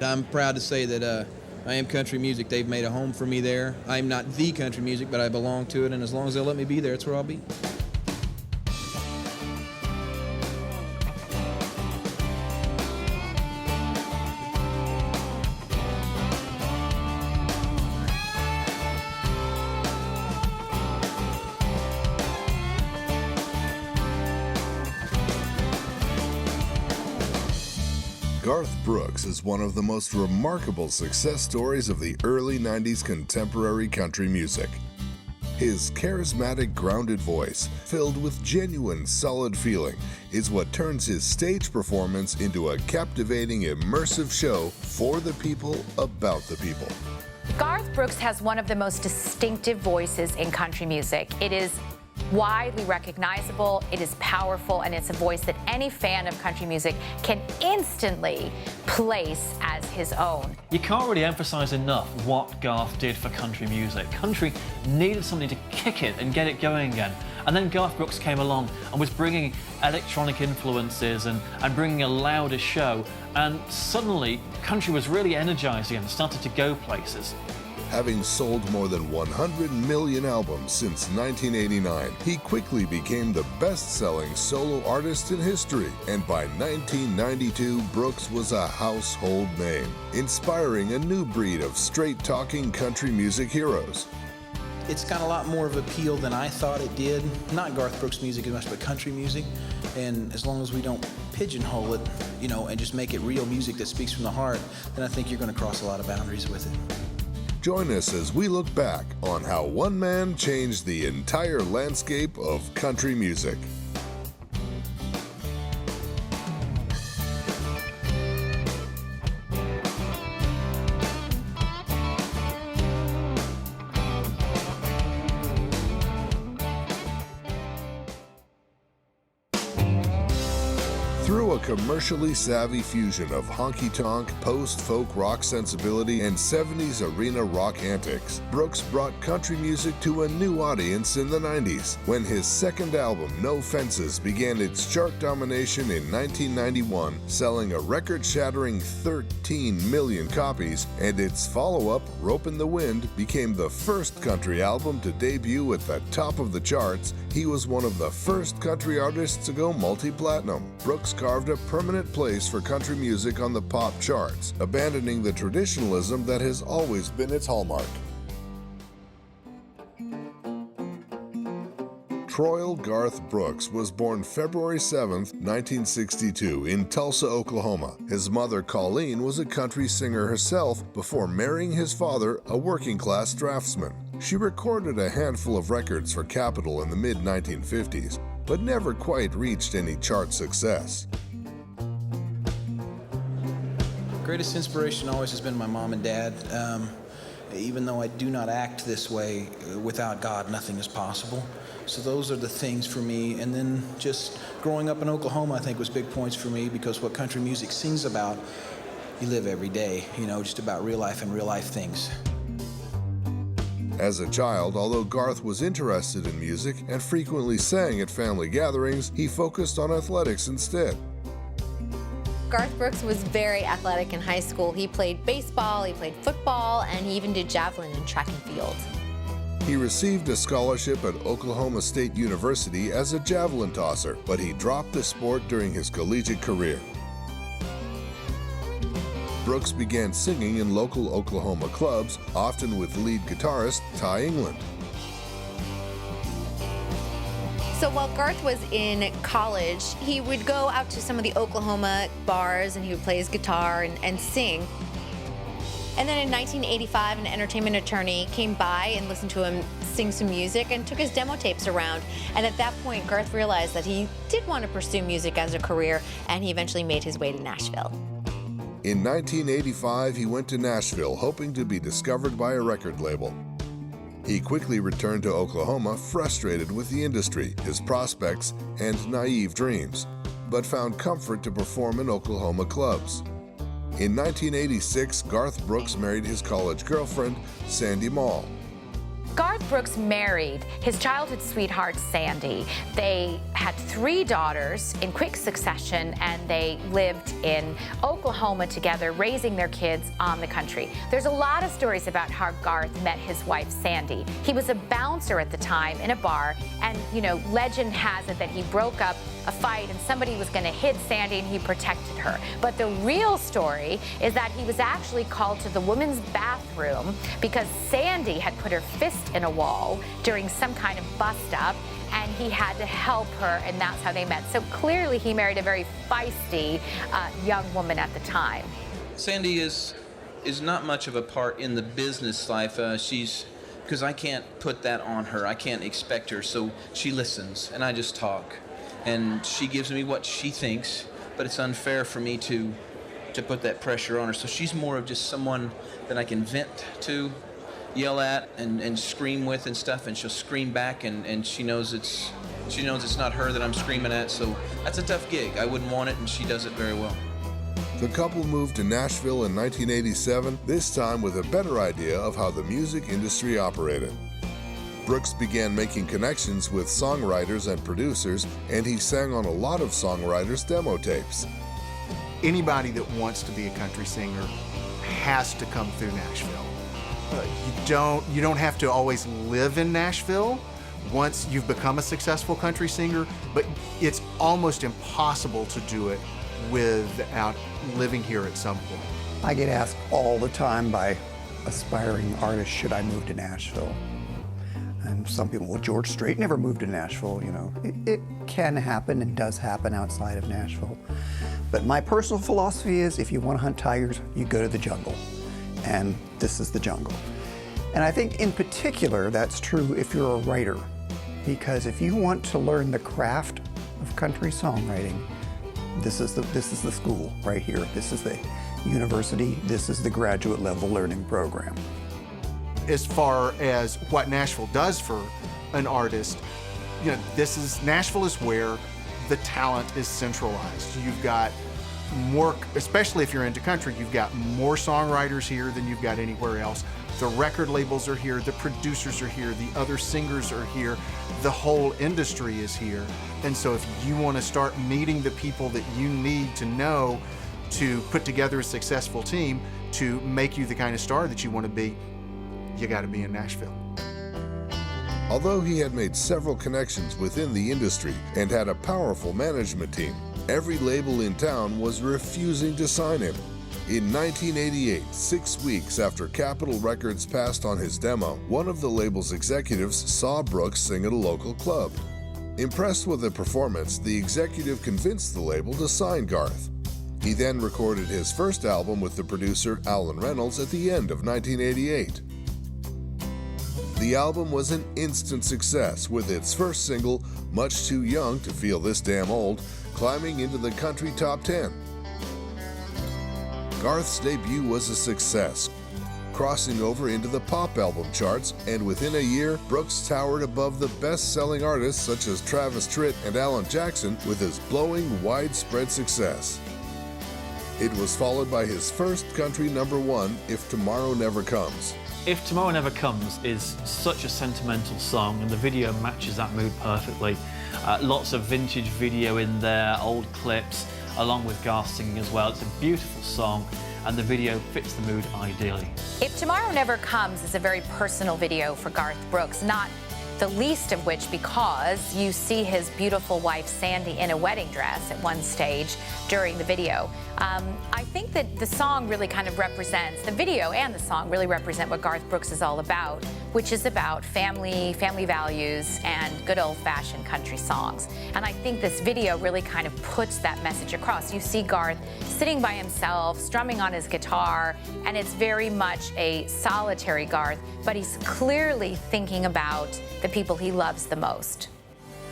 I'm proud to say that I am country music. They've made a home for me there. I'm not the country music, but I belong to it, and as long as they'll let me be there, that's where I'll be. Garth Brooks is one of the most remarkable success stories of the early 90s contemporary country music. His charismatic, grounded voice, filled with genuine, solid feeling, is what turns his stage performance into a captivating, immersive show for the people, about the people. Garth Brooks has one of the most distinctive voices in country music. It is widely recognizable, it is powerful, and it's a voice that any fan of country music can instantly place as his own. You can't really emphasize enough what Garth did for country music. Country needed something to kick it and get it going again. And then Garth Brooks came along and was bringing electronic influences and bringing a louder show. And suddenly, country was really energized again and started to go places. Having sold more than 100 million albums since 1989, he quickly became the best-selling solo artist in history, and by 1992, Brooks was a household name, inspiring a new breed of straight-talking country music heroes. It's got a lot more of appeal than I thought it did. Not Garth Brooks music as much, but country music. And as long as we don't pigeonhole it, and just make it real music that speaks from the heart, then I think you're going to cross a lot of boundaries with it. Join us as we look back on how one man changed the entire landscape of country music. Through a commercially savvy fusion of honky-tonk, post-folk rock sensibility, and 70s arena rock antics, Brooks brought country music to a new audience in the 90s, when his second album, No Fences, began its chart domination in 1991, selling a record-shattering 13 million copies, and its follow-up, Rope in the Wind, became the first country album to debut at the top of the charts. He was one of the first country artists to go multi-platinum. Brooks carved a permanent place for country music on the pop charts, abandoning the traditionalism that has always been its hallmark. Troil Garth Brooks was born February 7, 1962, in Tulsa, Oklahoma. His mother, Colleen, was a country singer herself before marrying his father, a working-class draftsman. She recorded a handful of records for Capitol in the mid-1950s, but never quite reached any chart success. Greatest inspiration always has been my mom and dad. Even though I do not act this way, without God, nothing is possible. So those are the things for me. And then just growing up in Oklahoma, I think was big points for me, because what country music sings about, you live every day, just about real life and real life things. As a child, although Garth was interested in music and frequently sang at family gatherings, he focused on athletics instead. Garth Brooks was very athletic in high school. He played baseball, he played football, and he even did javelin and track and field. He received a scholarship at Oklahoma State University as a javelin tosser, but he dropped the sport during his collegiate career. Brooks began singing in local Oklahoma clubs, often with lead guitarist Ty England. So while Garth was in college, he would go out to some of the Oklahoma bars and he would play his guitar and sing. And then in 1985, an entertainment attorney came by and listened to him sing some music and took his demo tapes around. And at that point, Garth realized that he did want to pursue music as a career, and he eventually made his way to Nashville. In 1985, he went to Nashville, hoping to be discovered by a record label. He quickly returned to Oklahoma, frustrated with the industry, his prospects, and naive dreams, but found comfort to perform in Oklahoma clubs. In 1986, Garth Brooks married his college girlfriend, Sandy Mall. Garth Brooks married his childhood sweetheart, Sandy. They had 3 daughters in quick succession, and they lived in Oklahoma together, raising their kids on the country. There's a lot of stories about how Garth met his wife, Sandy. He was a bouncer at the time in a bar, and, you know, legend has it that he broke up a fight and somebody was going to hit Sandy and he protected her. But the real story is that he was actually called to the women's bathroom because Sandy had put her fist in a wall during some kind of bust-up, and he had to help her, and that's how they met. So clearly he married a very feisty young woman at the time. Sandy is not much of a part in the business life. Because I can't put that on her. I can't expect her, so she listens, and I just talk. And she gives me what she thinks, but it's unfair for me to put that pressure on her. So she's more of just someone that I can vent to, yell at, and scream with and stuff, and she'll scream back, and she knows it's not her that I'm screaming at. So that's a tough gig. I wouldn't want it, and she does it very well. The couple moved to Nashville in 1987, this time with a better idea of how the music industry operated. Brooks began making connections with songwriters and producers, and he sang on a lot of songwriters' demo tapes. Anybody that wants to be a country singer has to come through Nashville. You don't have to always live in Nashville once you've become a successful country singer, but it's almost impossible to do it without living here at some point. I get asked all the time by aspiring artists, should I move to Nashville? And some people, well, George Strait never moved to Nashville, you know. It can happen and does happen outside of Nashville. But my personal philosophy is if you want to hunt tigers, you go to the jungle. And this is the jungle. And I think in particular, that's true if you're a writer. Because if you want to learn the craft of country songwriting, this is the school right here. This is the university. This is the graduate level learning program. As far as what Nashville does for an artist, you know, Nashville is where the talent is centralized. You've got more, especially if you're into country, you've got more songwriters here than you've got anywhere else. The record labels are here, the producers are here, the other singers are here, the whole industry is here. And so if you want to start meeting the people that you need to know to put together a successful team to make you the kind of star that you want to be, you got to be in Nashville. Although he had made several connections within the industry and had a powerful management team, every label in town was refusing to sign him. In 1988, 6 weeks after Capitol Records passed on his demo, one of the label's executives saw Brooks sing at a local club. Impressed with the performance, the executive convinced the label to sign Garth. He then recorded his first album with the producer Alan Reynolds at the end of 1988. The album was an instant success, with its first single, Much Too Young to Feel This Damn Old, climbing into the country top 10. Garth's debut was a success, crossing over into the pop album charts, and within a year, Brooks towered above the best-selling artists such as Travis Tritt and Alan Jackson with his blowing, widespread success. It was followed by his first country #1, If Tomorrow Never Comes. If Tomorrow Never Comes is such a sentimental song, and the video matches that mood perfectly. Lots of vintage video in there, old clips, along with Garth singing as well. It's a beautiful song, and the video fits the mood ideally. If Tomorrow Never Comes is a very personal video for Garth Brooks, not the least of which because you see his beautiful wife Sandy in a wedding dress at one stage during the video. I think that the song really kind of represents, the video and the song really represent what Garth Brooks is all about, which is about family values, and good old-fashioned country songs. And I think this video really kind of puts that message across. You see Garth sitting by himself, strumming on his guitar, and it's very much a solitary Garth, but he's clearly thinking about the people he loves the most.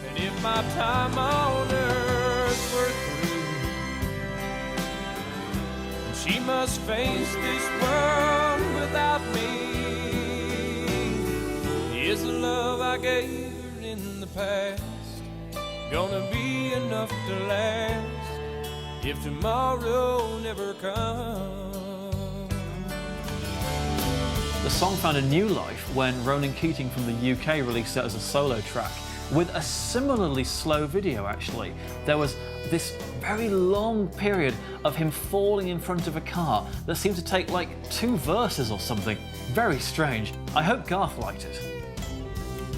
And if my time on earth were through, she must face this world without me. Is the love I gave her in the past gonna be enough to last if tomorrow never comes? The song found a new life when Ronan Keating from the UK released it as a solo track with a similarly slow video, actually. There was this very long period of him falling in front of a car that seemed to take like 2 verses or something. Very strange. I hope Garth liked it.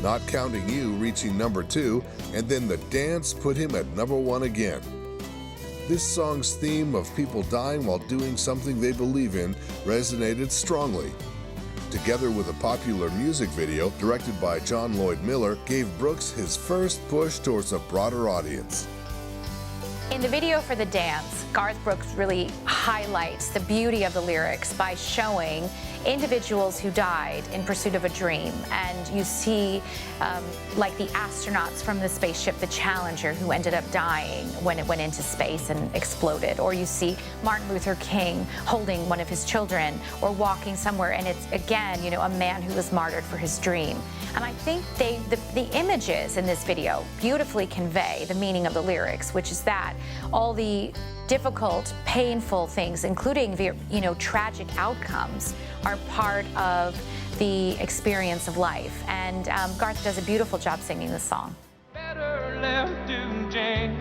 Not Counting You reaching number 2, and then The Dance put him at number 1 again. This song's theme of people dying while doing something they believe in resonated strongly. Together with a popular music video directed by John Lloyd Miller, gave Brooks his first push towards a broader audience. In the video for The Dance, Garth Brooks really highlights the beauty of the lyrics by showing individuals who died in pursuit of a dream. And you see like the astronauts from the spaceship, the Challenger, who ended up dying when it went into space and exploded. Or you see Martin Luther King holding one of his children or walking somewhere, and it's, again, you know, a man who was martyred for his dream. And I think the images in this video beautifully convey the meaning of the lyrics, which is that all the difficult, painful things, including the, you know, tragic outcomes, are part of the experience of life. And Garth does a beautiful job singing this song. Better left to chance.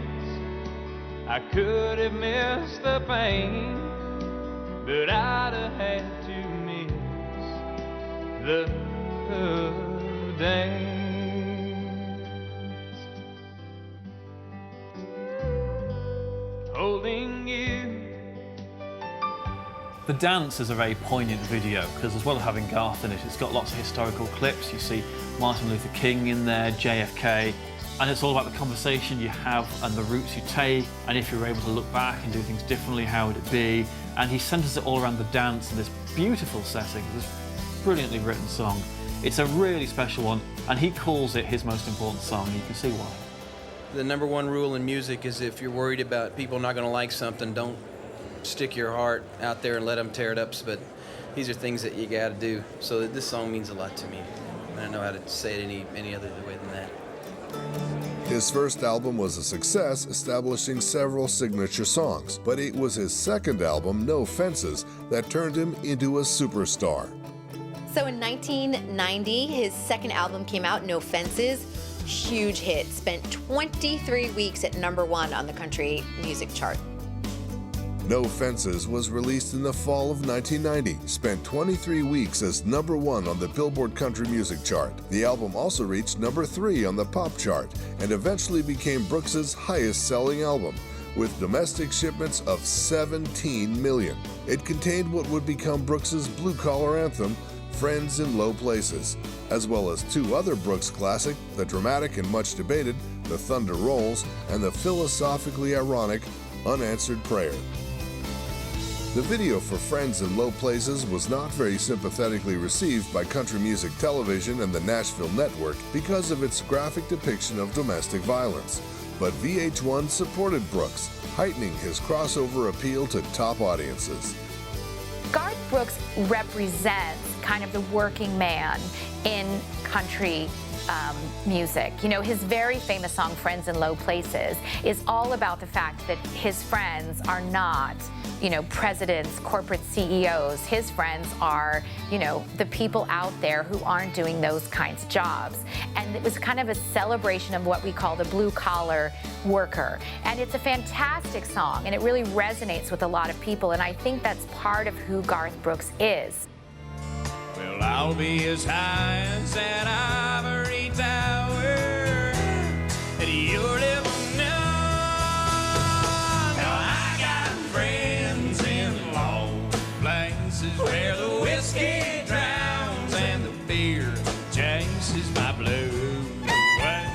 I could have missed the pain, but I'd have had to miss the dance. Holding you. The Dance is a very poignant video because, as well as having Garth in it, it's got lots of historical clips. You see Martin Luther King in there, JFK, and it's all about the conversation you have and the routes you take, and if you're able to look back and do things differently, how would it be? And he centers it all around the dance in this beautiful setting, this brilliantly written song. It's a really special one, and he calls it his most important song, and you can see why. The number one rule in music is if you're worried about people not going to like something, don't stick your heart out there and let them tear it up. But these are things that you got to do. So this song means a lot to me. I don't know how to say it any other way than that. His first album was a success, establishing several signature songs, but it was his second album, No Fences, that turned him into a superstar. So in 1990, his second album came out, No Fences. Huge hit. Spent 23 weeks at number 1 on the country music chart. No Fences was released in the fall of 1990, spent 23 weeks as number 1 on the Billboard Country Music Chart. The album also reached number 3 on the pop chart and eventually became Brooks's highest-selling album, with domestic shipments of 17 million. It contained what would become Brooks's blue-collar anthem, Friends in Low Places, as well as 2 other Brooks classics, the dramatic and much debated The Thunder Rolls and the philosophically ironic Unanswered Prayer. The video for Friends in Low Places was not very sympathetically received by country music television and the Nashville network because of its graphic depiction of domestic violence. But VH1 supported Brooks, heightening his crossover appeal to top audiences. Garth Brooks represents kind of the working man in country music. You know, his very famous song, Friends in Low Places, is all about the fact that his friends are not, you know, presidents, corporate CEOs. His friends are, you know, the people out there who aren't doing those kinds of jobs. And it was kind of a celebration of what we call the blue-collar worker. And it's a fantastic song, and it really resonates with a lot of people, and I think that's part of who Garth Brooks is. Well, I'll be as high as that ivory tower that you're living on. Now I got friends in low places where the whiskey drowns and the beer chases my blues away.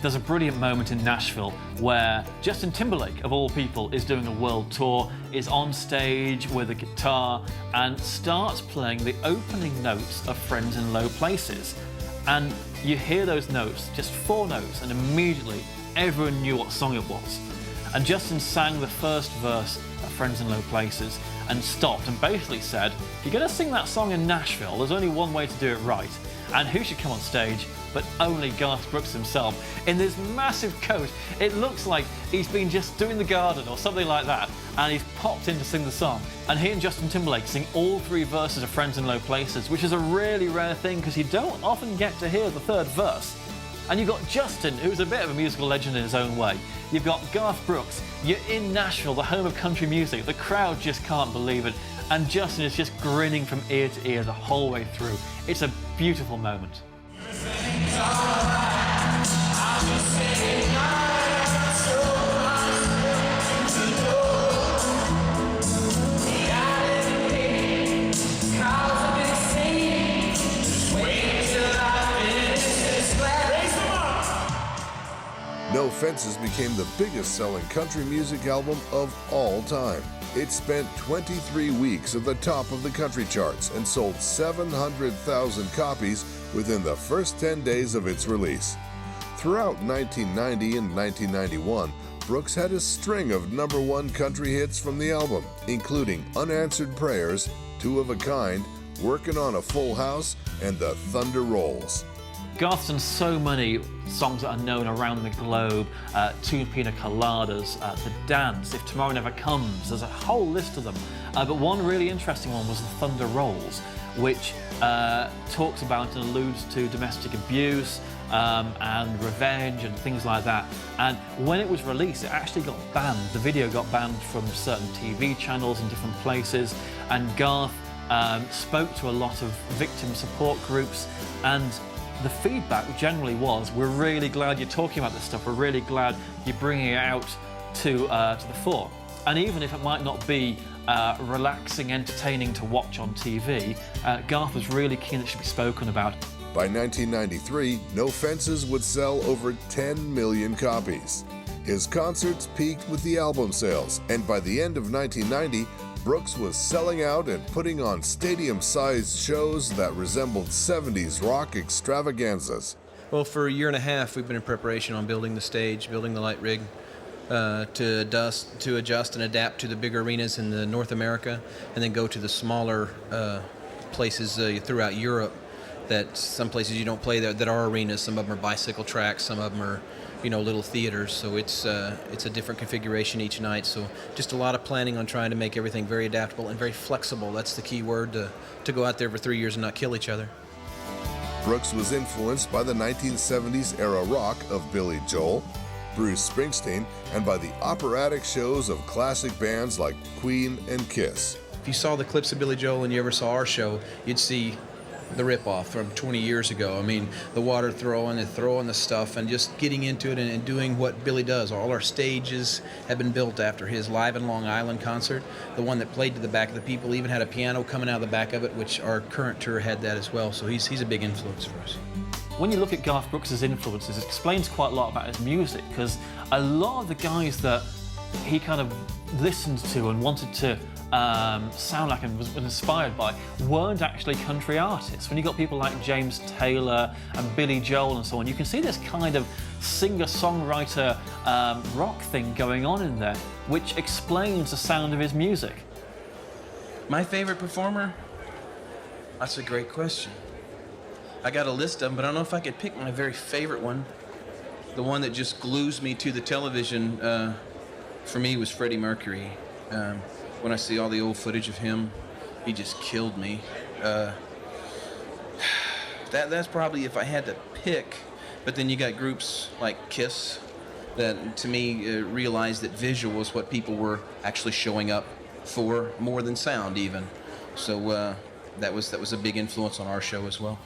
There's a brilliant moment in Nashville where Justin Timberlake, of all people, is doing a world tour, is on stage with a guitar and starts playing the opening notes of Friends in Low Places. And you hear those notes, just 4 notes, and immediately everyone knew what song it was. And Justin sang the first verse of Friends in Low Places and stopped and basically said, if you're going to sing that song in Nashville, there's only one way to do it right. And who should come on stage but only Garth Brooks himself, in this massive coat. It looks like he's been just doing the garden or something like that, and he's popped in to sing the song. And he and Justin Timberlake sing all 3 verses of Friends in Low Places, which is a really rare thing because you don't often get to hear the 3rd verse. And you've got Justin, who's a bit of a musical legend in his own way. You've got Garth Brooks. You're in Nashville, the home of country music. The crowd just can't believe it. And Justin is just grinning from ear to ear the whole way through. It's a beautiful moment. No Fences became the biggest selling country music album of all time. It spent 23 weeks at the top of the country charts and sold 700,000 copies within the first 10 days of its release. Throughout 1990 and 1991, Brooks had a string of #1 country hits from the album, including Unanswered Prayers, Two of a Kind, Working on a Full House, and The Thunder Rolls. Garth's done so many songs that are known around the globe, Two Pina Coladas, The Dance, If Tomorrow Never Comes, there's a whole list of them. But one really interesting one was The Thunder Rolls, which talks about and alludes to domestic abuse and revenge and things like that. And when it was released, it actually got banned. The video got banned from certain TV channels in different places, and Garth spoke to a lot of victim support groups, and the feedback generally was, we're really glad you're talking about this stuff, we're really glad you're bringing it out to the fore. And even if it might not be relaxing, entertaining to watch on TV, Garth was really keen that it should be spoken about. By 1993, No Fences would sell over 10 million copies. His concerts peaked with the album sales, and by the end of 1990, Brooks was selling out and putting on stadium-sized shows that resembled 70s rock extravaganzas. Well, for a year and a half, we've been in preparation on building the stage, building the light rig, to adjust and adapt to the big arenas in the North America, and then go to the smaller places throughout Europe. That some places you don't play that are arenas. Some of them are bicycle tracks. Some of them are, little theaters. So it's a different configuration each night. So just a lot of planning on trying to make everything very adaptable and very flexible. That's the key word, to go out there for 3 years and not kill each other. Brooks was influenced by the 1970s era rock of Billy Joel, Bruce Springsteen, and by the operatic shows of classic bands like Queen and Kiss. If you saw the clips of Billy Joel and you ever saw our show, you'd see the ripoff from 20 years ago. I mean, the water throwing the stuff and just getting into it and doing what Billy does. All our stages have been built after his Live in Long Island concert. The one that played to the back of the people even had a piano coming out of the back of it, which our current tour had that as well. So he's a big influence for us. When you look at Garth Brooks' influences, it explains quite a lot about his music, because a lot of the guys that he kind of listened to and wanted to sound like and was inspired by weren't actually country artists. When you got people like James Taylor and Billy Joel and so on, you can see this kind of singer-songwriter rock thing going on in there, which explains the sound of his music. My favorite performer? That's a great question. I got a list of them, but I don't know if I could pick my very favorite one. The one that just glues me to the television for me was Freddie Mercury. When I see all the old footage of him, he just killed me. That's probably if I had to pick. But then you got groups like Kiss that, to me, realized that visual was what people were actually showing up for more than sound, even. So that was a big influence on our show as well.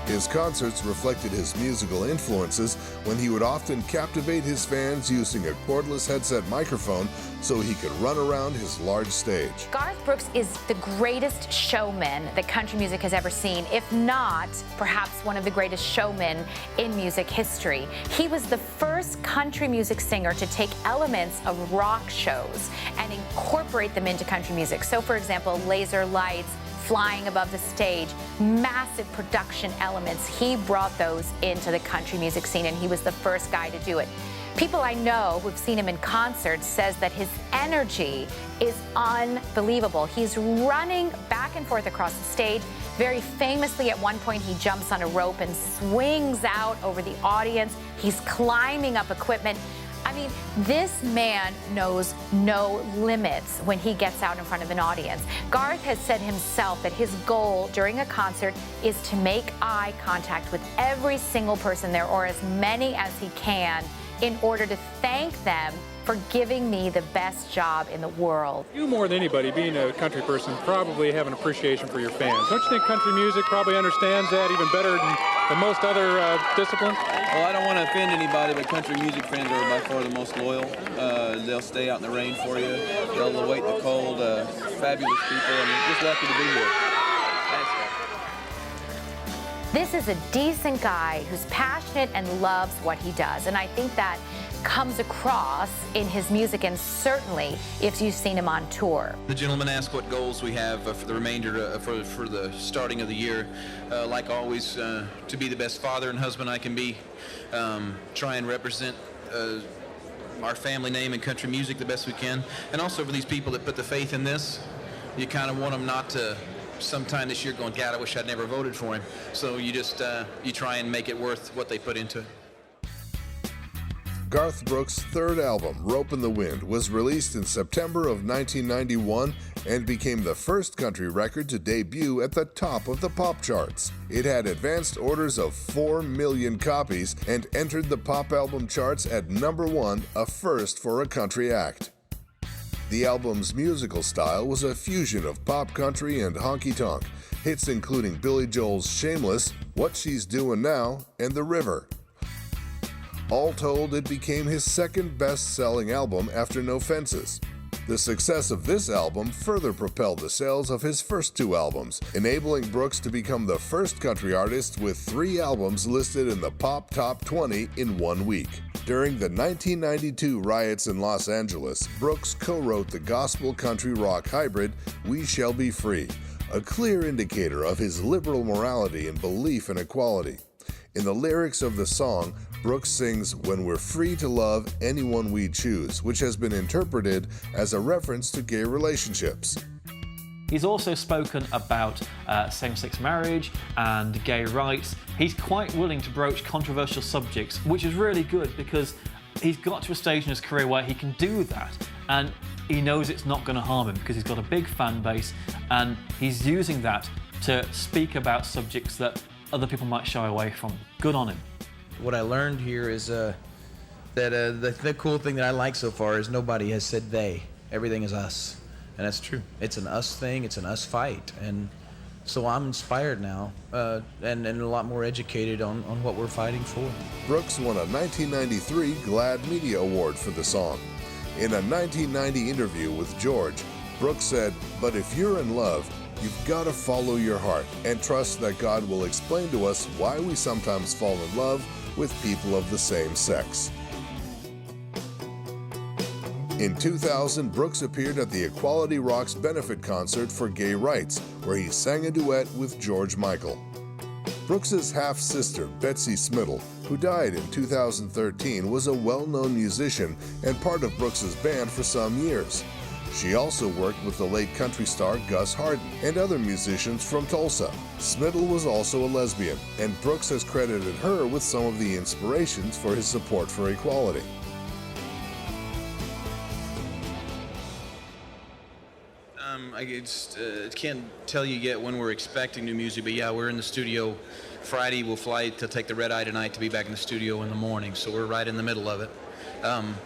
His concerts reflected his musical influences when he would often captivate his fans using a cordless headset microphone so he could run around his large stage. Garth Brooks is the greatest showman that country music has ever seen, if not perhaps one of the greatest showmen in music history. He was the first country music singer to take elements of rock shows and incorporate them into country music. So, for example, laser lights, flying above the stage, massive production elements. He brought those into the country music scene, and he was the first guy to do it. People I know who've seen him in concert says that his energy is unbelievable. He's running back and forth across the stage. Very famously, at one point, he jumps on a rope and swings out over the audience. He's climbing up equipment. I mean, this man knows no limits when he gets out in front of an audience. Garth has said himself that his goal during a concert is to make eye contact with every single person there, or as many as he can, in order to thank them for giving me the best job in the world. You, more than anybody, being a country person, probably have an appreciation for your fans. Don't you think country music probably understands that even better than most other disciplines? Well, I don't want to offend anybody, but country music fans are by far the most loyal. They'll stay out in the rain for you. They'll await the cold. Fabulous people, and I'm just lucky to be here. This is a decent guy who's passionate and loves what he does, and I think that comes across in his music, and certainly if you've seen him on tour. The gentleman asked what goals we have for the remainder, for the starting of the year. Like always, to be the best father and husband I can be. Try and represent our family name in country music the best we can. And also for these people that put the faith in this, you kind of want them not to sometime this year going, God, I wish I'd never voted for him. So you just, you try and make it worth what they put into it. Garth Brooks' third album, Rope in the Wind, was released in September of 1991 and became the first country record to debut at the top of the pop charts. It had advanced orders of 4 million copies and entered the pop album charts at number 1, a first for a country act. The album's musical style was a fusion of pop country and honky-tonk, hits including Billy Joel's Shameless, What She's Doing Now, and The River. All told, it became his second best-selling album after No Fences. The success of this album further propelled the sales of his first 2 albums, enabling Brooks to become the first country artist with 3 albums listed in the Pop Top 20 in 1 week. During the 1992 riots in Los Angeles, Brooks co-wrote the gospel country rock hybrid We Shall Be Free, a clear indicator of his liberal morality and belief in equality. In the lyrics of the song, Brooks sings, "When we're free to love anyone we choose," which has been interpreted as a reference to gay relationships. He's also spoken about same-sex marriage and gay rights. He's quite willing to broach controversial subjects, which is really good because he's got to a stage in his career where he can do that, and he knows it's not going to harm him because he's got a big fan base, and he's using that to speak about subjects that other people might shy away from. Good on him. What I learned here is that the cool thing that I like so far is nobody has said they. Everything is us. And that's true. It's an us thing. It's an us fight. And so I'm inspired now and a lot more educated on what we're fighting for. Brooks won a 1993 GLAAD Media Award for the song. In a 1990 interview with George, Brooks said, "But if you're in love, you've got to follow your heart and trust that God will explain to us why we sometimes fall in love with people of the same sex." In 2000, Brooks appeared at the Equality Rocks benefit concert for gay rights, where he sang a duet with George Michael. Brooks's half-sister, Betsy Smittle, who died in 2013, was a well-known musician and part of Brooks's band for some years. She also worked with the late country star Gus Hardin and other musicians from Tulsa. Smittle was also a lesbian, and Brooks has credited her with some of the inspirations for his support for equality. I can't tell you yet when we're expecting new music, but yeah, we're in the studio Friday. We'll fly to take the red eye tonight to be back in the studio in the morning, so we're right in the middle of it.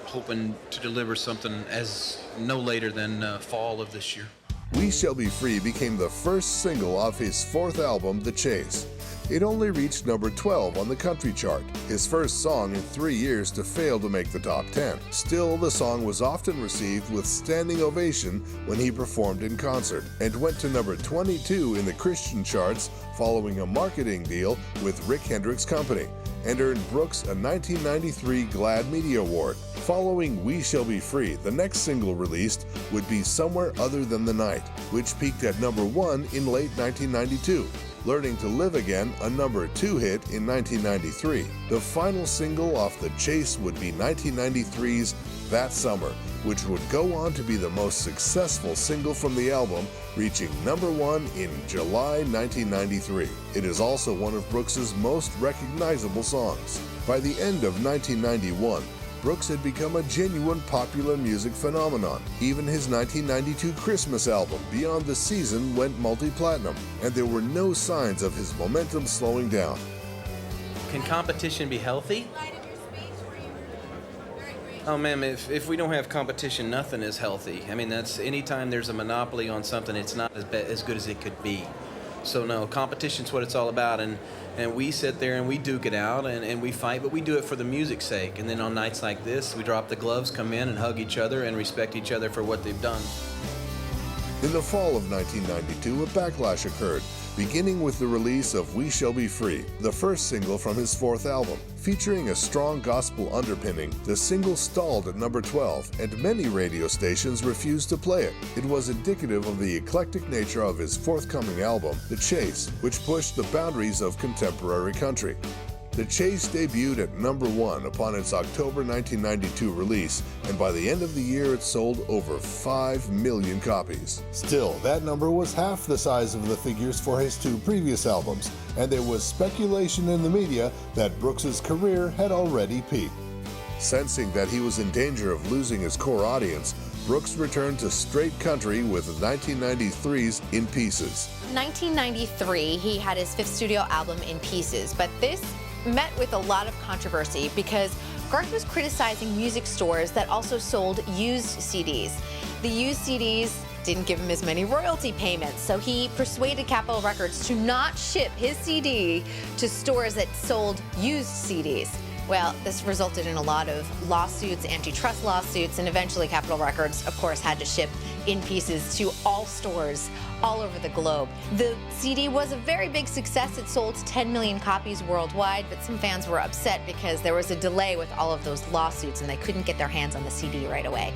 Hoping to deliver something as no later than fall of this year. We Shall Be Free became the first single off his 4th album, The Chase. It only reached number 12 on the country chart, his first song in 3 years to fail to make the top 10. Still, the song was often received with standing ovation when he performed in concert, and went to number 22 in the Christian charts following a marketing deal with Rick Hendricks Company, and earned Brooks a 1993 GLAAD Media Award. Following We Shall Be Free, the next single released would be Somewhere Other Than the Night, which peaked at number 1 in late 1992. Learning to Live Again, a #2 hit in 1993. The final single off The Chase would be 1993's That Summer, which would go on to be the most successful single from the album, reaching #1 in July 1993. It is also one of Brooks's most recognizable songs. By the end of 1991, Brooks had become a genuine popular music phenomenon. Even his 1992 Christmas album, Beyond the Season, went multi-platinum, and there were no signs of his momentum slowing down. Can competition be healthy? Oh man, if we don't have competition, nothing is healthy. I mean, that's anytime there's a monopoly on something, it's not as good as it could be. So no, competition's what it's all about, and we sit there and we duke it out and we fight, but we do it for the music's sake. And then on nights like this, we drop the gloves, come in and hug each other and respect each other for what they've done. In the fall of 1992, a backlash occurred, beginning with the release of We Shall Be Free, the first single from his fourth album. Featuring a strong gospel underpinning, the single stalled at #12, and many radio stations refused to play it. It was indicative of the eclectic nature of his forthcoming album, The Chase, which pushed the boundaries of contemporary country. The Chase debuted at #1 upon its October 1992 release, and by the end of the year it sold over 5 million copies. Still, that number was half the size of the figures for his two previous albums, and there was speculation in the media that Brooks's career had already peaked. Sensing that he was in danger of losing his core audience, Brooks returned to straight country with 1993's In Pieces. In 1993, he had his fifth studio album, In Pieces, but this met with a lot of controversy because Garth was criticizing music stores that also sold used CDs. The used CDs didn't give him as many royalty payments, so he persuaded Capitol Records to not ship his CD to stores that sold used CDs. Well, this resulted in a lot of lawsuits, antitrust lawsuits, and eventually Capitol Records, of course, had to ship In Pieces to all stores all over the globe. The CD was a very big success. It sold 10 million copies worldwide, but some fans were upset because there was a delay with all of those lawsuits and they couldn't get their hands on the CD right away.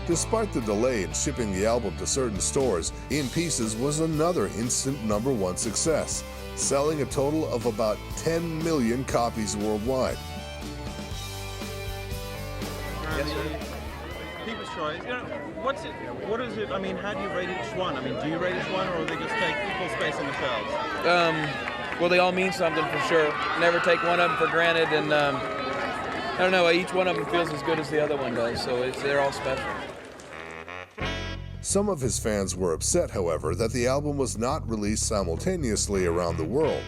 Despite the delay in shipping the album to certain stores, In Pieces was another instant #1 success, selling a total of about 10 million copies worldwide. Yes, sir. People's Choice, what is it, I mean, how do you rate each one? I mean, do you rate each one, or do they just take equal space in the shelves? Well, they all mean something for sure. Never take one of them for granted, and I don't know, each one of them feels as good as the other one does, so they're all special. Some of his fans were upset, however, that the album was not released simultaneously around the world.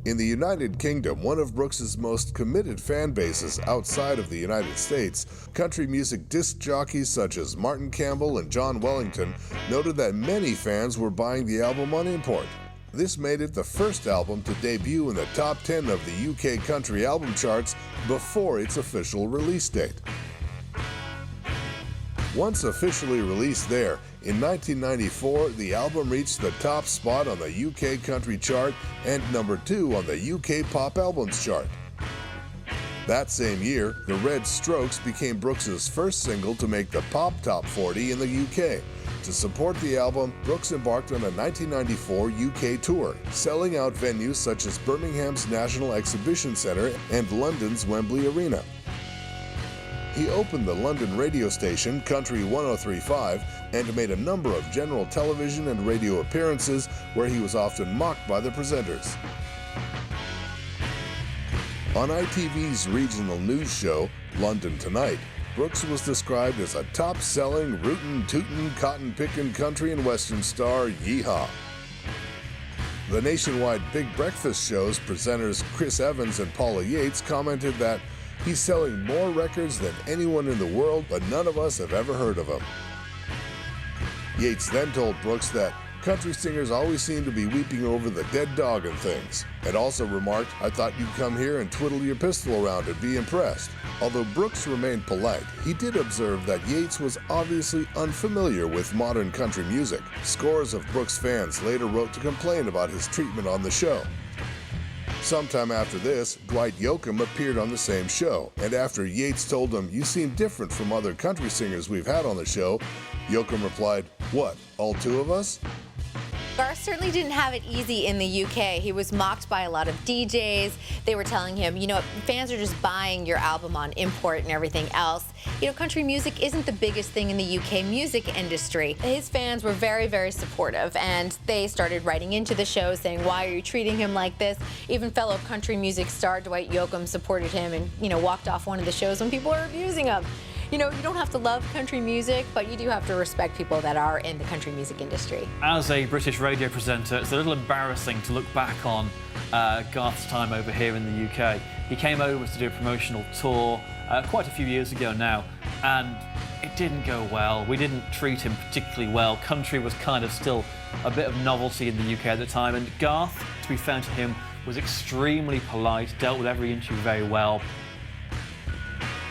In the United Kingdom, one of Brooks's most committed fan bases outside of the United States, country music disc jockeys such as Martin Campbell and John Wellington noted that many fans were buying the album on import. This made it the first album to debut in the top 10 of the UK country album charts before its official release date. Once officially released there, in 1994, the album reached the top spot on the UK country chart and #2 on the UK pop albums chart. That same year, The Red Strokes became Brooks's first single to make the pop top 40 in the UK. To support the album, Brooks embarked on a 1994 UK tour, selling out venues such as Birmingham's National Exhibition Centre and London's Wembley Arena. He opened the London radio station Country 103.5 and made a number of general television and radio appearances where he was often mocked by the presenters. On ITV's regional news show, London Tonight, Brooks was described as a top-selling, rootin', tootin', cotton-pickin' country and western star, yeehaw. The nationwide Big Breakfast show's presenters Chris Evans and Paula Yates commented that he's selling more records than anyone in the world, but none of us have ever heard of him. Yates then told Brooks that country singers always seem to be weeping over the dead dog and things, and also remarked, "I thought you'd come here and twiddle your pistol around and be impressed." Although Brooks remained polite, he did observe that Yates was obviously unfamiliar with modern country music. Scores of Brooks fans later wrote to complain about his treatment on the show. Sometime after this, Dwight Yoakam appeared on the same show, and after Yates told him, "You seem different from other country singers we've had on the show," Yoakam replied, "What, all two of us?" Garth certainly didn't have it easy in the UK. He was mocked by a lot of DJs. They were telling him, you know, fans are just buying your album on import and everything else. You know, country music isn't the biggest thing in the UK music industry. His fans were very, very supportive, and they started writing into the show saying, why are you treating him like this? Even fellow country music star Dwight Yoakam supported him and, you know, walked off one of the shows when people were abusing him. You know, you don't have to love country music, but you do have to respect people that are in the country music industry. As a British radio presenter, it's a little embarrassing to look back on Garth's time over here in the UK. He came over to do a promotional tour quite a few years ago now, and it didn't go well. We didn't treat him particularly well. Country was kind of still a bit of novelty in the UK at the time, and Garth, to be fair to him, was extremely polite, dealt with every issue very well.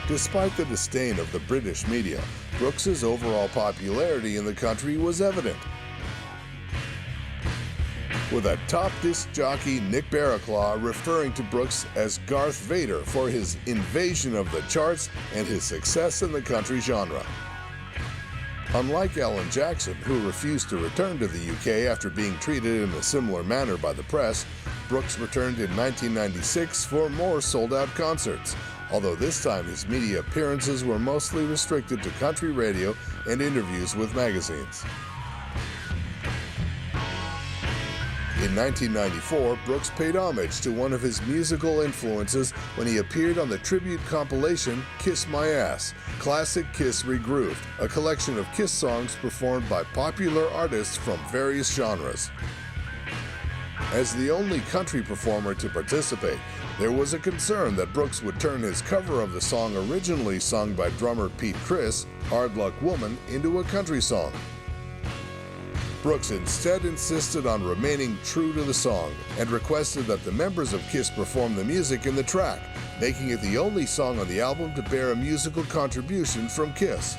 Despite the disdain of the British media, Brooks's overall popularity in the country was evident. With a top disc jockey Nick Barraclaw referring to Brooks as Garth Vader for his invasion of the charts and his success in the country genre. Unlike Alan Jackson, who refused to return to the UK after being treated in a similar manner by the press, Brooks returned in 1996 for more sold-out concerts, although this time his media appearances were mostly restricted to country radio and interviews with magazines. In 1994, Brooks paid homage to one of his musical influences when he appeared on the tribute compilation Kiss My Ass, Classic Kiss Regrooved, a collection of Kiss songs performed by popular artists from various genres. As the only country performer to participate, there was a concern that Brooks would turn his cover of the song originally sung by drummer Pete Criss, Hard Luck Woman, into a country song. Brooks instead insisted on remaining true to the song and requested that the members of Kiss perform the music in the track, making it the only song on the album to bear a musical contribution from Kiss.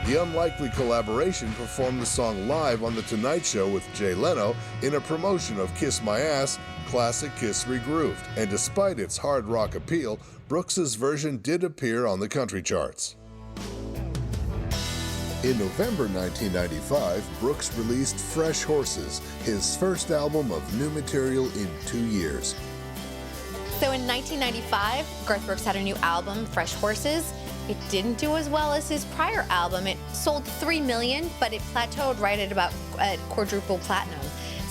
The Unlikely Collaboration performed the song live on The Tonight Show with Jay Leno in a promotion of Kiss My Ass, Classic Kiss Regrooved, and despite its hard rock appeal, Brooks's version did appear on the country charts. In November 1995, Brooks released Fresh Horses, his first album of new material in 2 years. So in 1995, Garth Brooks had a new album, Fresh Horses. It didn't do as well as his prior album. It sold 3 million, but it plateaued right at about quadruple platinum.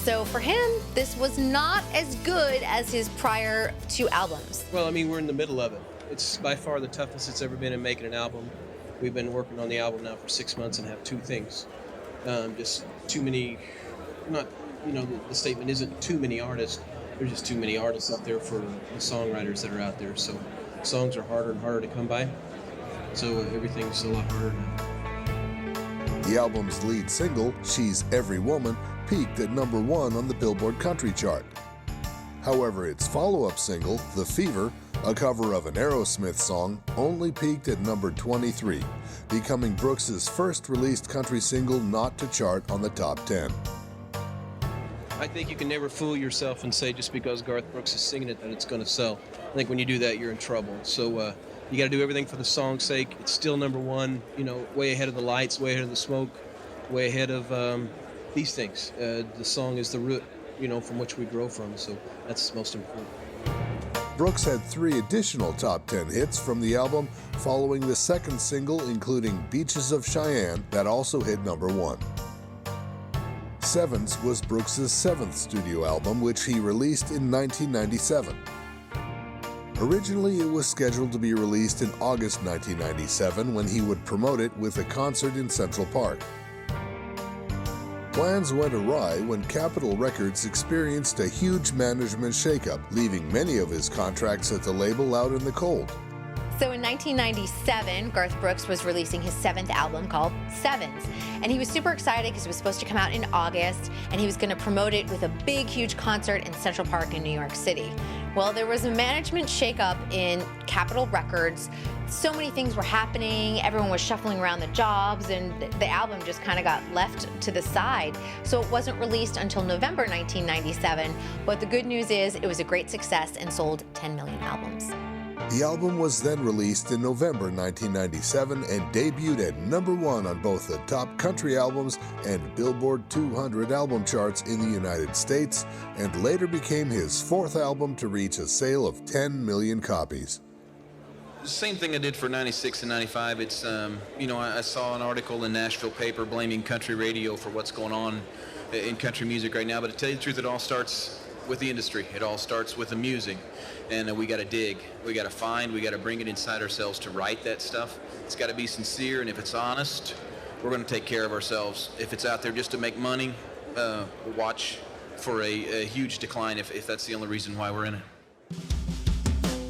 So for him, this was not as good as his prior 2 albums. Well, I mean, we're in the middle of it. It's by far the toughest it's ever been in making an album. We've been working on the album now for 6 months and have 2 things. Just too many, not, you know, the statement isn't too many artists. There's just too many artists out there for the songwriters that are out there. So songs are harder and harder to come by. So everything's a lot harder now. The album's lead single, She's Every Woman, peaked at #1 on the Billboard Country chart. However, its follow-up single, The Fever, a cover of an Aerosmith song, only peaked at number 23, becoming Brooks's first released country single not to chart on the top 10. I think you can never fool yourself and say just because Garth Brooks is singing it that it's going to sell. I think when you do that, you're in trouble. So you got to do everything for the song's sake. It's still #1, you know, way ahead of the lights, way ahead of the smoke, way ahead of these things. The song is the root, you know, from which we grow from. So that's most important. Brooks had 3 additional top 10 hits from the album following the second single, including Beaches of Cheyenne, that also hit #1. Sevens was Brooks's 7th studio album, which he released in 1997. Originally, it was scheduled to be released in August 1997 when he would promote it with a concert in Central Park. Plans went awry when Capitol Records experienced a huge management shakeup, leaving many of his contracts at the label out in the cold. So in 1997, Garth Brooks was releasing his 7th album called Sevens. And he was super excited because it was supposed to come out in August, and he was going to promote it with a big, huge concert in Central Park in New York City. Well, there was a management shakeup in Capitol Records. So many things were happening, everyone was shuffling around the jobs, and the album just kind of got left to the side. So it wasn't released until November 1997, but the good news is it was a great success and sold 10 million albums. The album was then released in November 1997 and debuted at #1 on both the Top Country Albums and Billboard 200 album charts in the United States, and later became his 4th album to reach a sale of 10 million copies. Same thing I did for 96 and 95. It's, I saw an article in Nashville paper blaming country radio for what's going on in country music right now, but to tell you the truth, it all starts with the industry. It all starts with the music, and we got to dig, we got to find, we got to bring it inside ourselves to write that stuff. It's got to be sincere, and if it's honest, we're going to take care of ourselves. If it's out there just to make money, watch for a huge decline if that's the only reason why we're in it.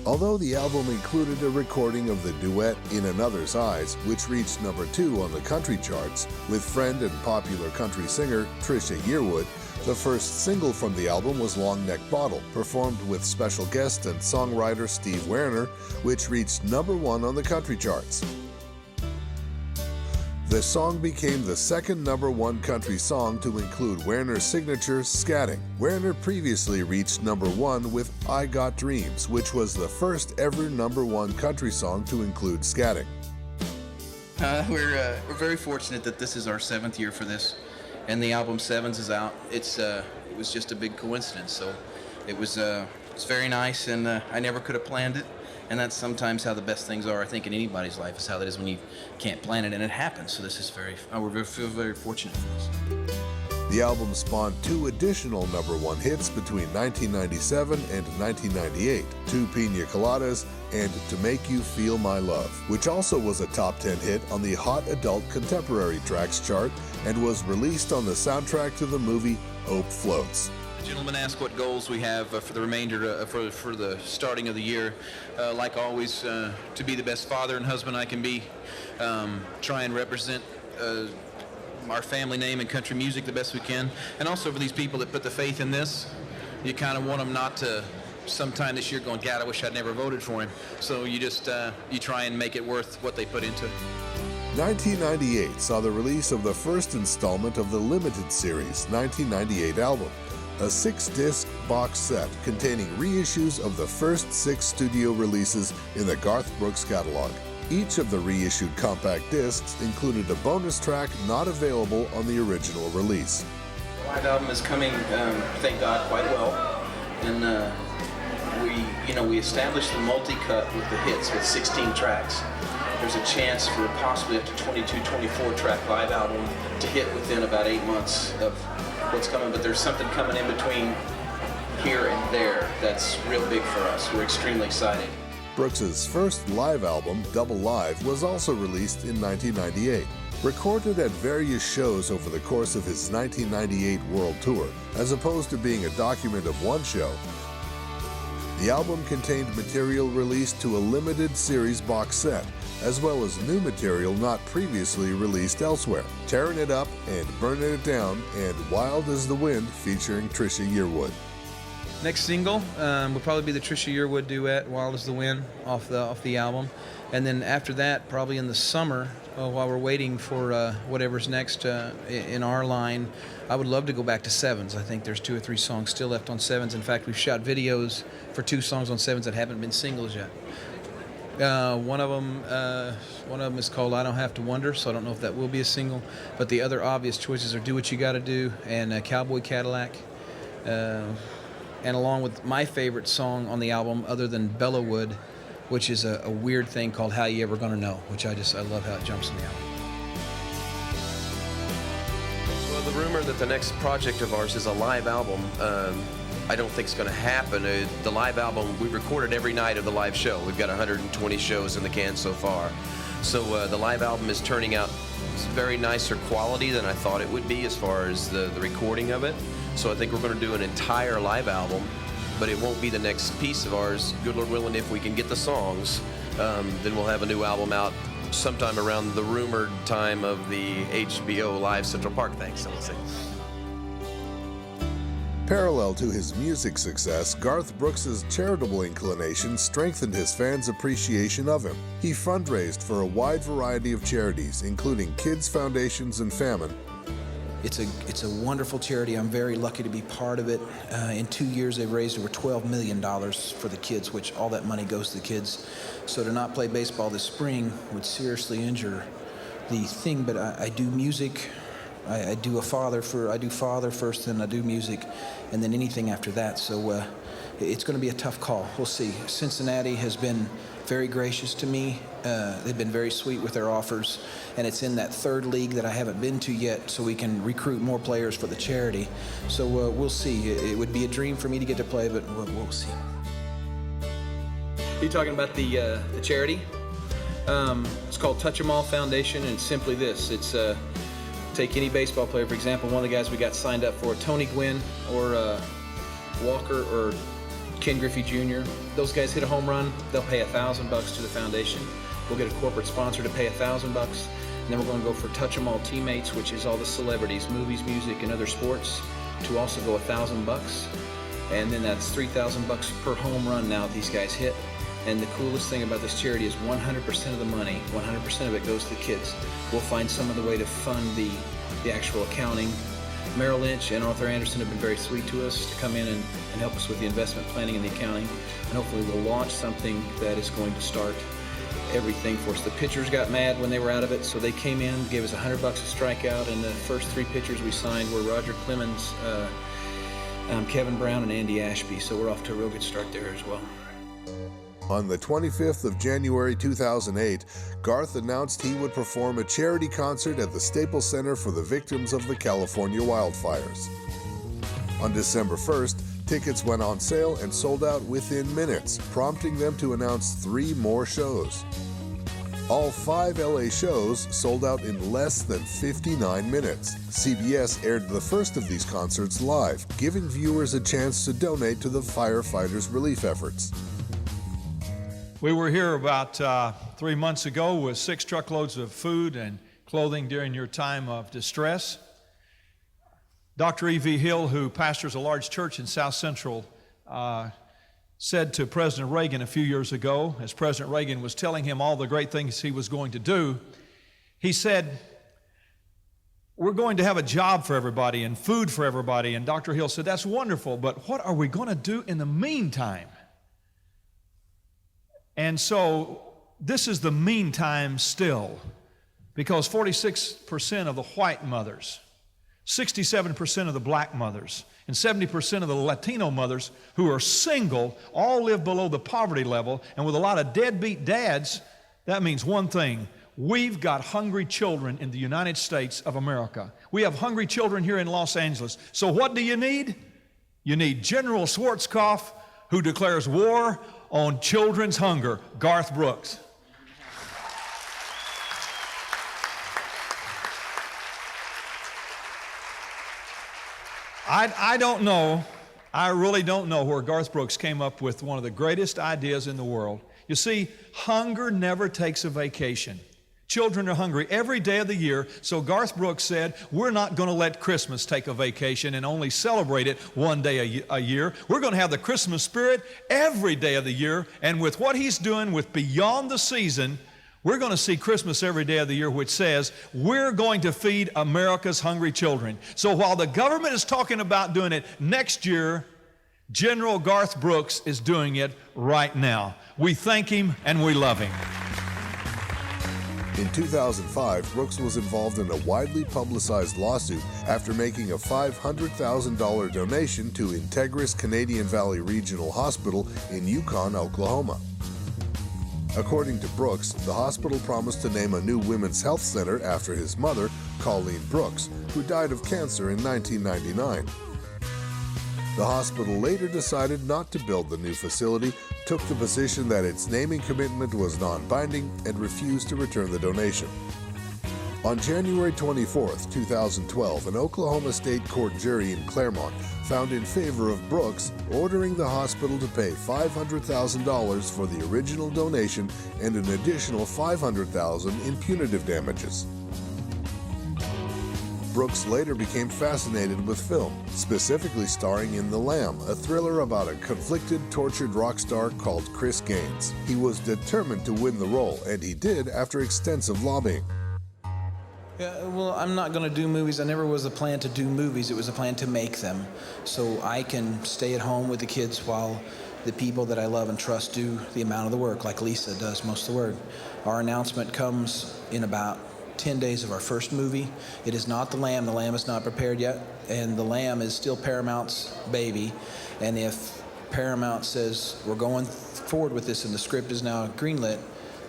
Although the album included a recording of the duet In Another's Eyes, which reached #2 on the country charts with friend and popular country singer Trisha Yearwood, the first single from the album was Long Neck Bottle, performed with special guest and songwriter Steve Werner, which reached #1 on the country charts. The song became the second #1 country song to include Werner's signature, scatting. Werner previously reached #1 with I Got Dreams, which was the first ever #1 country song to include scatting. We're very fortunate that this is our 7th year for this, and the album Sevens is out. It was just a big coincidence, so it's very nice, and I never could have planned it. And that's sometimes how the best things are, I think, in anybody's life, is how that is when you can't plan it and it happens. So this is we feel very fortunate for this. The album spawned 2 additional #1 hits between 1997 and 1998, 2 Pina Coladas and To Make You Feel My Love, which also was a top 10 hit on the Hot Adult Contemporary Tracks chart and was released on the soundtrack to the movie Hope Floats. Gentlemen ask what goals we have for the remainder, for the starting of the year. Like always, to be the best father and husband I can be. Try and represent our family name in country music the best we can. And also for these people that put the faith in this, you kind of want them not to sometime this year going, God, I wish I'd never voted for him. So you just, you try and make it worth what they put into it. 1998 saw the release of the first installment of the limited series 1998 album, a 6-disc box set containing reissues of the first 6 studio releases in the Garth Brooks catalog. Each of the reissued compact discs included a bonus track not available on the original release. The live album is coming, thank God, quite well, and we established the multi-cut with the hits with 16 tracks. There's a chance for possibly up to 22, 24 track live album to hit within about 8 months of what's coming, but there's something coming in between here and there that's real big for us. We're extremely excited. Brooks's first live album, Double Live, was also released in 1998. Recorded at various shows over the course of his 1998 world tour, as opposed to being a document of one show, the album contained material released to a limited series box set, as well as new material not previously released elsewhere, Tearing It Up and Burning It Down, and Wild as the Wind featuring Trisha Yearwood. Next single will probably be the Trisha Yearwood duet, Wild as the Wind, off the album. And then after that, probably in the summer, while we're waiting for whatever's next in our line, I would love to go back to Sevens. I think there's 2 or 3 songs still left on Sevens. In fact, we've shot videos for 2 songs on Sevens that haven't been singles yet. One of them is called I Don't Have to Wonder, so I don't know if that will be a single. But the other obvious choices are Do What You Gotta Do and Cowboy Cadillac. And along with my favorite song on the album, other than Bellawood, which is a weird thing called How You Ever Gonna Know, which I love how it jumps in the album. Well, the rumor that the next project of ours is a live album, I don't think it's going to happen. The live album, we recorded every night of the live show. We've got 120 shows in the can so far. So the live album is turning out very nicer quality than I thought it would be as far as the recording of it. So I think we're going to do an entire live album, but it won't be the next piece of ours. Good Lord willing, if we can get the songs, then we'll have a new album out sometime around the rumored time of the HBO Live Central Park thing. So we'll see. Parallel to his music success, Garth Brooks's charitable inclination strengthened his fans' appreciation of him. He fundraised for a wide variety of charities, including kids' foundations and famine, It's a wonderful charity. I'm very lucky to be part of it. In 2 years, they've raised over $12 million for the kids, which all that money goes to the kids. So to not play baseball this spring would seriously injure the thing. But I do music. I do father first, then I do music, and then anything after that. So it's going to be a tough call. We'll see. Cincinnati has been very gracious to me. They've been very sweet with their offers, and it's in that third league that I haven't been to yet, so we can recruit more players for the charity. So we'll see. It would be a dream for me to get to play, but we'll see. Are you talking about the charity? It's called Touch 'Em All Foundation, and it's simply this. It's take any baseball player, for example, one of the guys we got signed up for, Tony Gwynn or Walker or Ken Griffey Jr. Those guys hit a home run, they'll pay $1,000 to the foundation. We'll get a corporate sponsor to pay $1,000, and then we're going to go for Touch 'Em All Teammates, which is all the celebrities, movies, music, and other sports, to also go $1,000, and then that's $3,000 per home run now these guys hit. And the coolest thing about this charity is 100% of the money, 100% of it goes to the kids. We'll find some other way to fund the actual accounting. Merrill Lynch and Arthur Anderson have been very sweet to us to come in and help us with the investment planning and the accounting. And hopefully we'll launch something that is going to start everything for us. The pitchers got mad when they were out of it, so they came in, gave us $100 a strikeout, and the first 3 pitchers we signed were Roger Clemens, Kevin Brown, and Andy Ashby. So we're off to a real good start there as well. On the 25th of January 2008, Garth announced he would perform a charity concert at the Staples Center for the victims of the California wildfires. On December 1st, tickets went on sale and sold out within minutes, prompting them to announce 3 more shows. All 5 LA shows sold out in less than 59 minutes. CBS aired the first of these concerts live, giving viewers a chance to donate to the firefighters' relief efforts. We were here about 3 months ago with 6 truckloads of food and clothing during your time of distress. Dr. E.V. Hill, who pastors a large church in South Central, said to President Reagan a few years ago, as President Reagan was telling him all the great things he was going to do, he said, "We're going to have a job for everybody and food for everybody." And Dr. Hill said, "That's wonderful, but what are we going to do in the meantime?" And so this is the meantime still, because 46% of the white mothers, 67% of the black mothers, and 70% of the Latino mothers who are single all live below the poverty level. And with a lot of deadbeat dads, that means one thing: we've got hungry children in the United States of America. We have hungry children here in Los Angeles. So what do you need? You need General Schwarzkopf, who declares war on children's hunger, Garth Brooks. I don't know, I really don't know where Garth Brooks came up with one of the greatest ideas in the world. You see, hunger never takes a vacation. Children are hungry every day of the year, so Garth Brooks said, we're not going to let Christmas take a vacation and only celebrate it one day a year. We're going to have the Christmas spirit every day of the year, and with what he's doing with Beyond the Season, we're going to see Christmas every day of the year, which says we're going to feed America's hungry children. So while the government is talking about doing it next year, General Garth Brooks is doing it right now. We thank him and we love him. In 2005, Brooks was involved in a widely publicized lawsuit after making a $500,000 donation to Integris Canadian Valley Regional Hospital in Yukon, Oklahoma. According to Brooks, the hospital promised to name a new women's health center after his mother, Colleen Brooks, who died of cancer in 1999. The hospital later decided not to build the new facility, took the position that its naming commitment was non-binding, and refused to return the donation. On January 24, 2012, an Oklahoma State Court jury in Claremont found in favor of Brooks, ordering the hospital to pay $500,000 for the original donation and an additional $500,000 in punitive damages. Brooks later became fascinated with film, specifically starring in The Lamb, a thriller about a conflicted, tortured rock star called Chris Gaines. He was determined to win the role, and he did after extensive lobbying. Yeah, well, I'm not going to do movies. I never was a plan to do movies. It was a plan to make them. So I can stay at home with the kids while the people that I love and trust do the amount of the work, like Lisa does most of the work. Our announcement comes in about 10 days of our first movie. It is not The Lamb. The Lamb is not prepared yet. And The Lamb is still Paramount's baby. And if Paramount says we're going forward with this and the script is now greenlit,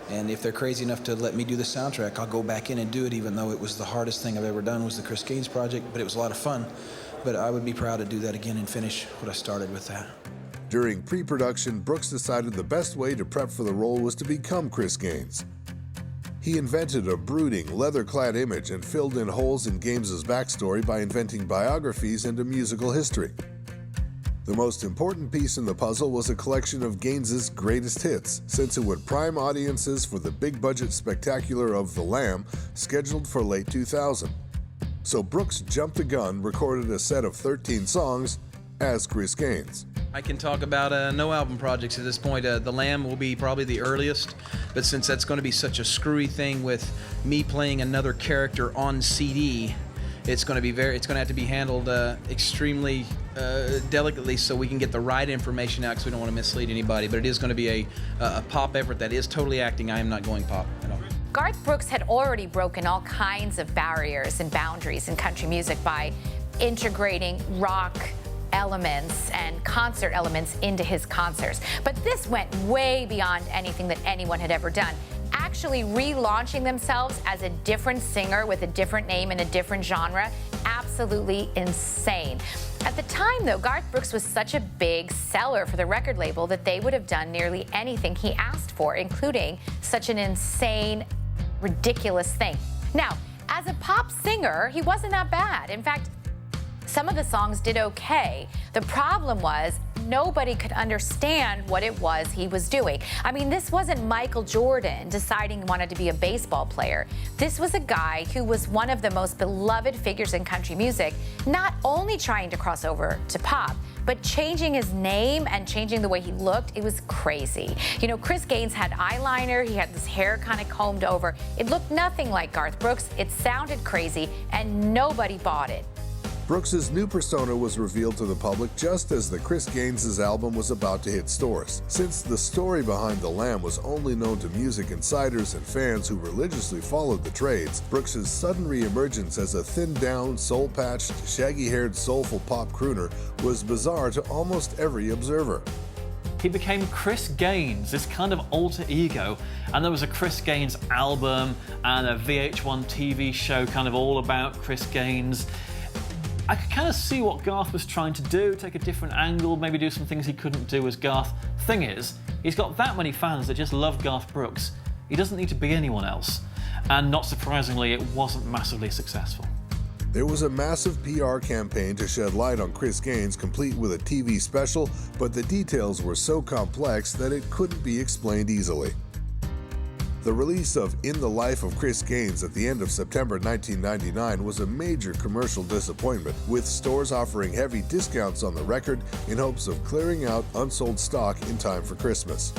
and if they're crazy enough to let me do the soundtrack, I'll go back in and do it, even though it was the hardest thing I've ever done was the Chris Gaines project, but it was a lot of fun. But I would be proud to do that again and finish what I started with that. During pre-production, Brooks decided the best way to prep for the role was to become Chris Gaines. He invented a brooding, leather-clad image and filled in holes in Gaines' backstory by inventing biographies and a musical history. The most important piece in the puzzle was a collection of Gaines' greatest hits, since it would prime audiences for the big-budget spectacular of The Lamb, scheduled for late 2000. So Brooks jumped the gun, recorded a set of 13 songs as Chris Gaines. I can talk about no album projects at this point. The Lamb will be probably the earliest, but since that's going to be such a screwy thing with me playing another character on CD, it's going to have to be handled extremely delicately so we can get the right information out, because we don't want to mislead anybody. But it is going to be a pop effort that is totally acting. I am not going pop at all. Garth Brooks had already broken all kinds of barriers and boundaries in country music by integrating rock elements and concert elements into his concerts. But this went way beyond anything that anyone had ever done. Actually relaunching themselves as a different singer with a different name in a different genre, absolutely insane. At the time, though, Garth Brooks was such a big seller for the record label that they would have done nearly anything he asked for, including such an insane, ridiculous thing. Now, as a pop singer, he wasn't that bad. In fact, some of the songs did okay. The problem was nobody could understand what it was he was doing. I mean, this wasn't Michael Jordan deciding he wanted to be a baseball player. This was a guy who was one of the most beloved figures in country music, not only trying to cross over to pop, but changing his name and changing the way he looked. It was crazy. You know, Chris Gaines had eyeliner, he had this hair kind of combed over. It looked nothing like Garth Brooks. It sounded crazy, and nobody bought it. Brooks's new persona was revealed to the public just as the Chris Gaines' album was about to hit stores. Since the story behind The Lamb was only known to music insiders and fans who religiously followed the trades, Brooks's sudden re-emergence as a thinned-down, soul-patched, shaggy-haired, soulful pop crooner was bizarre to almost every observer. He became Chris Gaines, this kind of alter ego, and there was a Chris Gaines album and a VH1 TV show kind of all about Chris Gaines. I could kind of see what Garth was trying to do, take a different angle, maybe do some things he couldn't do as Garth. Thing is, he's got that many fans that just love Garth Brooks. He doesn't need to be anyone else. And not surprisingly, it wasn't massively successful. There was a massive PR campaign to shed light on Chris Gaines, complete with a TV special, but the details were so complex that it couldn't be explained easily. The release of In the Life of Chris Gaines at the end of September 1999 was a major commercial disappointment, with stores offering heavy discounts on the record in hopes of clearing out unsold stock in time for Christmas.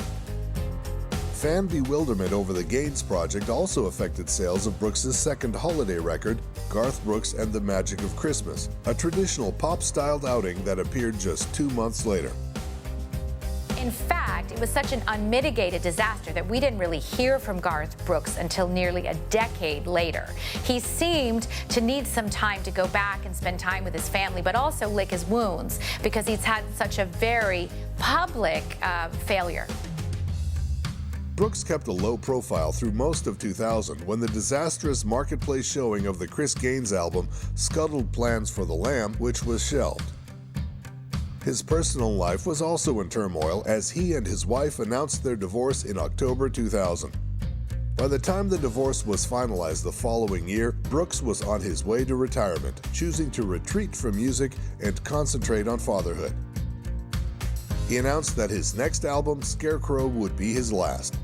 Fan bewilderment over the Gaines project also affected sales of Brooks' second holiday record, Garth Brooks and the Magic of Christmas, a traditional pop-styled outing that appeared just 2 months later. In fact, it was such an unmitigated disaster that we didn't really hear from Garth Brooks until nearly a decade later. He seemed to need some time to go back and spend time with his family, but also lick his wounds because he's had such a very public failure. Brooks kept a low profile through most of 2000 when the disastrous marketplace showing of the Chris Gaines album scuttled plans for The Lamb, which was shelved. His personal life was also in turmoil as he and his wife announced their divorce in October 2000. By the time the divorce was finalized the following year, Brooks was on his way to retirement, choosing to retreat from music and concentrate on fatherhood. He announced that his next album, Scarecrow, would be his last.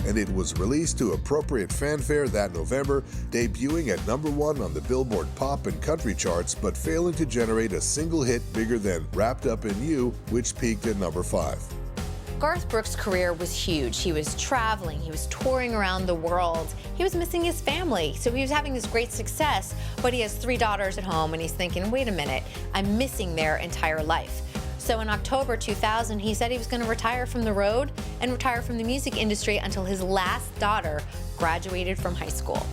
And it was released to appropriate fanfare that November, debuting at #1 on the Billboard pop and country charts, but failing to generate a single hit bigger than Wrapped Up in You, which peaked at #5. Garth Brooks' career was huge. He was traveling, he was touring around the world. He was missing his family, so he was having this great success, but he has 3 daughters at home, and he's thinking, wait a minute, I'm missing their entire life. So in October 2000, he said he was going to retire from the road and retire from the music industry until his last daughter graduated from high school.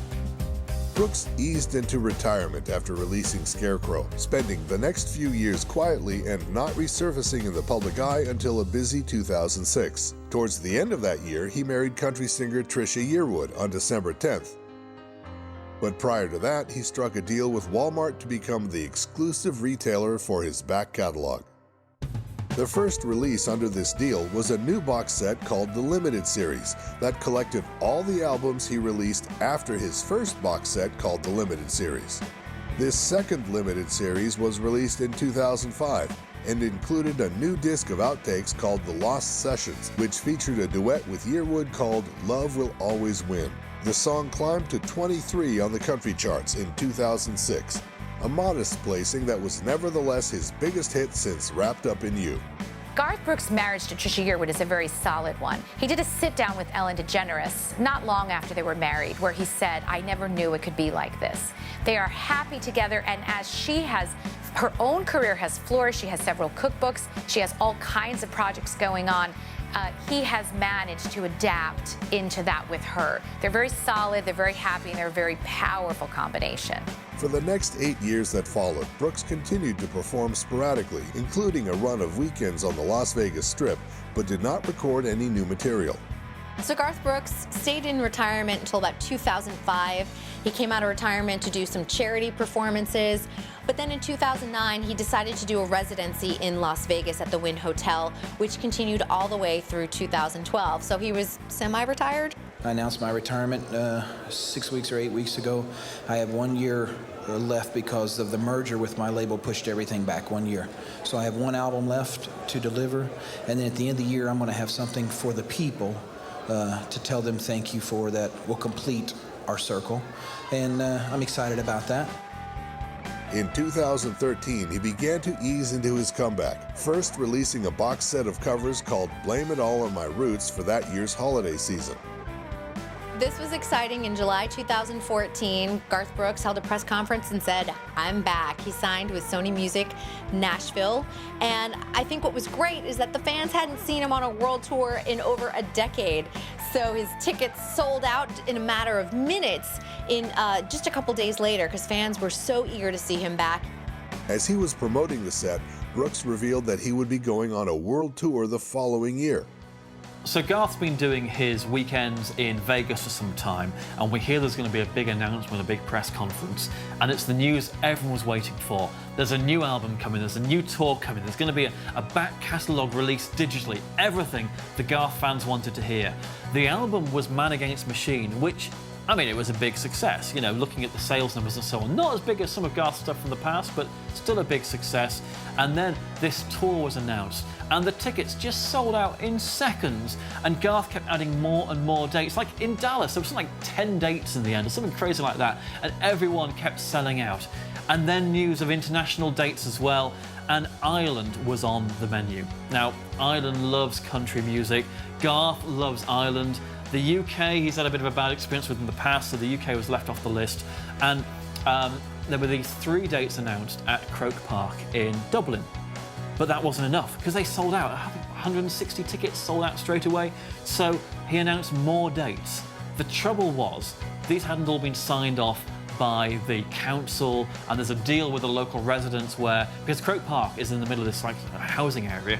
Brooks eased into retirement after releasing Scarecrow, spending the next few years quietly and not resurfacing in the public eye until a busy 2006. Towards the end of that year, he married country singer Trisha Yearwood on December 10th. But prior to that, he struck a deal with Walmart to become the exclusive retailer for his back catalog. The first release under this deal was a new box set called the Limited Series that collected all the albums he released after his first box set called the Limited Series. This second Limited Series was released in 2005 and included a new disc of outtakes called The Lost Sessions, which featured a duet with Yearwood called Love Will Always Win. The song climbed to 23 on the country charts in 2006. A modest placing that was nevertheless his biggest hit since Wrapped Up in You. Garth Brooks' marriage to Trisha Yearwood is a very solid one. He did a sit-down with Ellen DeGeneres not long after they were married, where he said, I never knew it could be like this. They are happy together, and as she has, her own career has flourished, she has several cookbooks, she has all kinds of projects going on, he has managed to adapt into that with her. They're very solid, they're very happy, and they're a very powerful combination. For the next 8 years that followed, Brooks continued to perform sporadically, including a run of weekends on the Las Vegas Strip, but did not record any new material. So Garth Brooks stayed in retirement until about 2005. He came out of retirement to do some charity performances. But then in 2009, he decided to do a residency in Las Vegas at the Wynn Hotel, which continued all the way through 2012. So he was semi-retired. I announced my retirement 6 weeks or 8 weeks ago. I have 1 year left because of the merger with my label pushed everything back 1 year. So I have 1 album left to deliver. And then at the end of the year, I'm going to have something for the people to tell them thank you for that will complete our circle. And I'm excited about that. In 2013, he began to ease into his comeback, first releasing a box set of covers called Blame It All on My Roots for that year's holiday season. This was exciting. In July 2014, Garth Brooks held a press conference and said, I'm back. He signed with Sony Music Nashville. And I think what was great is that the fans hadn't seen him on a world tour in over a decade. So his tickets sold out in a matter of minutes in just a couple days later because fans were so eager to see him back. As he was promoting the set, Brooks revealed that he would be going on a world tour the following year. So Garth's been doing his weekends in Vegas for some time, and we hear there's going to be a big announcement, a big press conference, and it's the news everyone was waiting for. There's a new album coming, there's a new tour coming, there's going to be a back catalogue released digitally, everything the Garth fans wanted to hear. The album was Man Against Machine, which, I mean, it was a big success, you know, looking at the sales numbers and so on. Not as big as some of Garth's stuff from the past, but still a big success. And then this tour was announced, and the tickets just sold out in seconds, and Garth kept adding more and more dates. Like in Dallas, there was something like 10 dates in the end, or something crazy like that, and everyone kept selling out. And then news of international dates as well, and Ireland was on the menu. Now, Ireland loves country music. Garth loves Ireland. The UK, he's had a bit of a bad experience with in the past, so the UK was left off the list. And there were these 3 dates announced at Croke Park in Dublin. But that wasn't enough, because they sold out. 160 tickets sold out straight away. So he announced more dates. The trouble was, these hadn't all been signed off by the council, and there's a deal with the local residents where, because Croke Park is in the middle of this like housing area,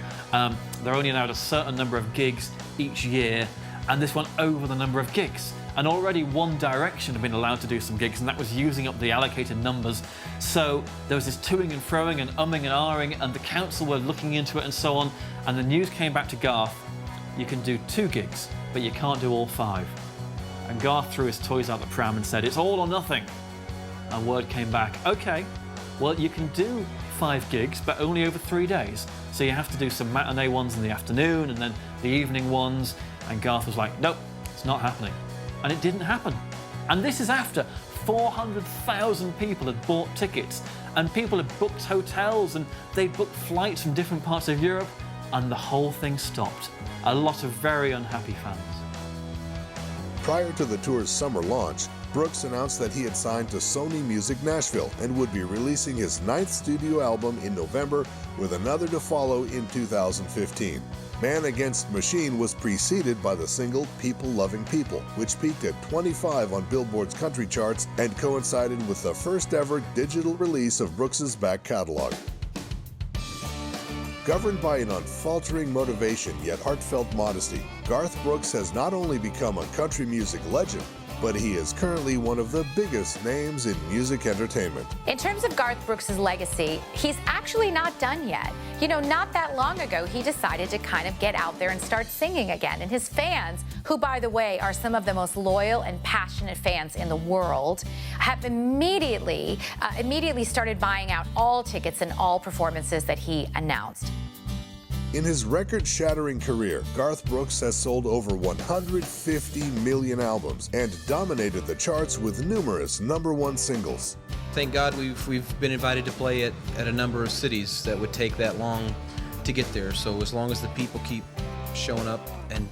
they're only allowed a certain number of gigs each year, and this went over the number of gigs. And already One Direction had been allowed to do some gigs, and that was using up the allocated numbers. So there was this toing and froing and umming and ahhing, and the council were looking into it and so on. And the news came back to Garth, you can do 2 gigs, but you can't do all 5. And Garth threw his toys out the pram and said, it's all or nothing. And word came back, okay, well, you can do 5 gigs, but only over 3 days. So you have to do some matinee ones in the afternoon and then the evening ones. And Garth was like, nope, it's not happening. And it didn't happen. And this is after 400,000 people had bought tickets, and people had booked hotels, and they'd booked flights from different parts of Europe, and the whole thing stopped. a lot of very unhappy fans. Prior to the tour's summer launch, Brooks announced that he had signed to Sony Music Nashville and would be releasing his 9th studio album in November, with another to follow in 2015. Man Against Machine was preceded by the single People Loving People, which peaked at 25 on Billboard's country charts and coincided with the first ever digital release of Brooks's back catalog. Governed by an unfaltering motivation yet heartfelt modesty, Garth Brooks has not only become a country music legend, but he is currently one of the biggest names in music entertainment. In terms of Garth Brooks' legacy, he's actually not done yet. You know, not that long ago, he decided to kind of get out there and start singing again. And his fans, who, by the way, are some of the most loyal and passionate fans in the world, have immediately started buying out all tickets and all performances that he announced. In his record-shattering career, Garth Brooks has sold over 150 million albums and dominated the charts with numerous #1 singles. Thank God we've been invited to play at a number of cities that would take that long to get there. So as long as the people keep showing up and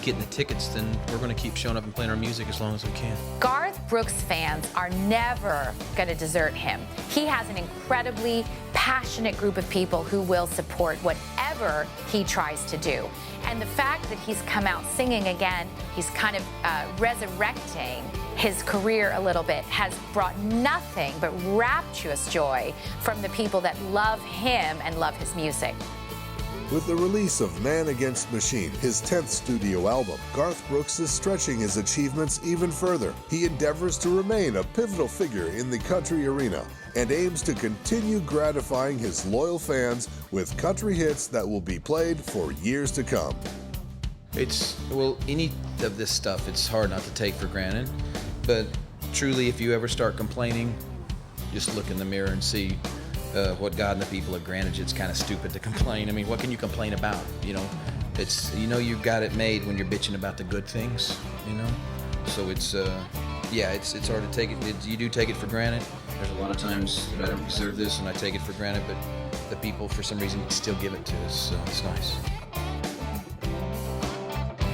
getting the tickets, then we're going to keep showing up and playing our music as long as we can. Garth Brooks fans are never going to desert him. He has an incredibly passionate group of people who will support whatever he tries to do. And the fact that he's come out singing again, he's kind of resurrecting his career a little bit, has brought nothing but rapturous joy from the people that love him and love his music. With the release of Man Against Machine, his 10th studio album, Garth Brooks is stretching his achievements even further. He endeavors to remain a pivotal figure in the country arena and aims to continue gratifying his loyal fans with country hits that will be played for years to come. Well, any of this stuff, it's hard not to take for granted. But truly, if you ever start complaining, just look in the mirror and see what God and the people have granted you. It's kind of stupid to complain. I mean, what can you complain about? You know, you've got it made when you're bitching about the good things. You know, so it's hard to take it. You do take it for granted. There's a lot of times that I don't deserve this and I take it for granted, but the people, for some reason, still give it to us. So it's nice.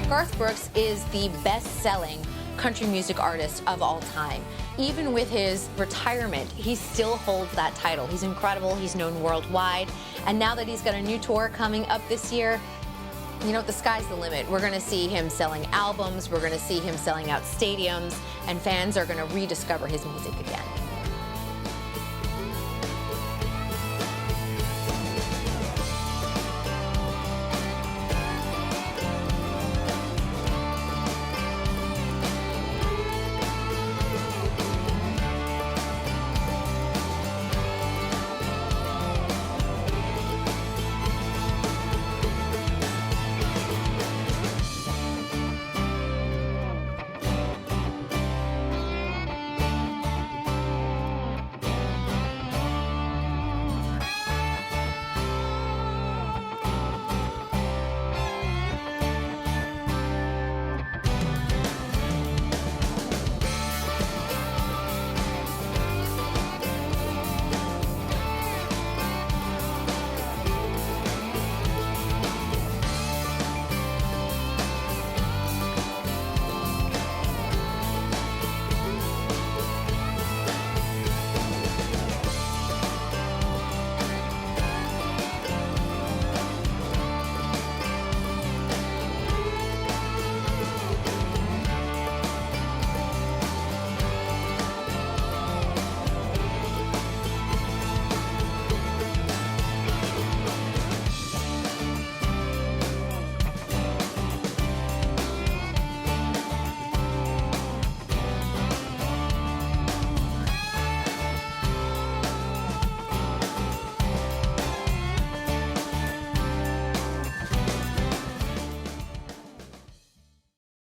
Garth Brooks is the best-selling country music artist of all time. Even with his retirement, he still holds that title. He's incredible. He's known worldwide. And now that he's got a new tour coming up this year, you know, the sky's the limit. We're going to see him selling albums. We're going to see him selling out stadiums. And fans are going to rediscover his music again.